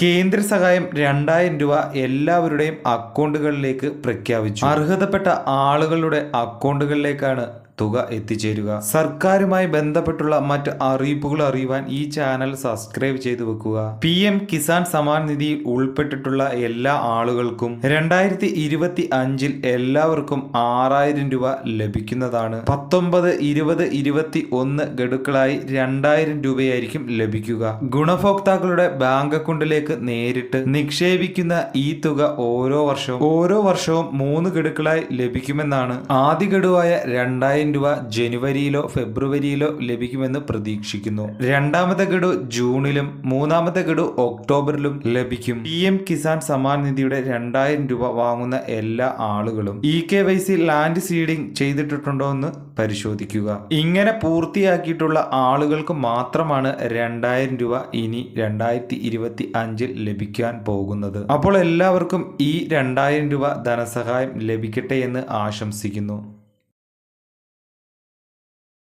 കേന്ദ്ര സഹായം 2000 രൂപ എല്ലാവരുടെയും അക്കൗണ്ടുകളിലേക്ക് പ്രഖ്യാപിച്ചു. അർഹതപ്പെട്ട ആളുകളുടെ അക്കൗണ്ടുകളിലേക്കാണ് തുക എത്തിച്ചേരുക. സർക്കാരുമായി ബന്ധപ്പെട്ടുള്ള മറ്റ് അറിയിപ്പുകൾ അറിയുവാൻ ഈ ചാനൽ സബ്സ്ക്രൈബ് ചെയ്തു വെക്കുക. PM കിസാൻ സമ്മാൻ നിധിയിൽ ഉൾപ്പെട്ടിട്ടുള്ള എല്ലാ ആളുകൾക്കും 2025 എല്ലാവർക്കും 6000 രൂപ ലഭിക്കുന്നതാണ്. 19, 20, 21 ഗഡുക്കളായി 2000 രൂപയായിരിക്കും ലഭിക്കുക. ഗുണഭോക്താക്കളുടെ ബാങ്ക് അക്കൗണ്ടിലേക്ക് നേരിട്ട് നിക്ഷേപിക്കുന്ന ഈ തുക ഓരോ വർഷവും 3 ഗഡുക്കളായി ലഭിക്കുമെന്നാണ്. ആദ്യ ഗഡുവായ 2000 രൂപ ജനുവരിയിലോ ഫെബ്രുവരിയിലോ ലഭിക്കുമെന്ന് പ്രതീക്ഷിക്കുന്നു. രണ്ടാമത്തെ ഗഡു ജൂണിലും മൂന്നാമത്തെ ഗഡു ഒക്ടോബറിലും ലഭിക്കും. PM കിസാൻ സമ്മാൻ നിധിയുടെ 2000 രൂപ വാങ്ങുന്ന എല്ലാ ആളുകളും EKYC ലാൻഡ് സീഡിംഗ് ചെയ്തിട്ടുണ്ടോ എന്ന് പരിശോധിക്കുക. ഇങ്ങനെ പൂർത്തിയാക്കിയിട്ടുള്ള ആളുകൾക്ക് മാത്രമാണ് 2000 രൂപ ഇനി 2025 ലഭിക്കാൻ പോകുന്നത്. അപ്പോൾ എല്ലാവർക്കും ഈ 2000 രൂപ ധനസഹായം ലഭിക്കട്ടെ എന്ന് ആശംസിക്കുന്നു.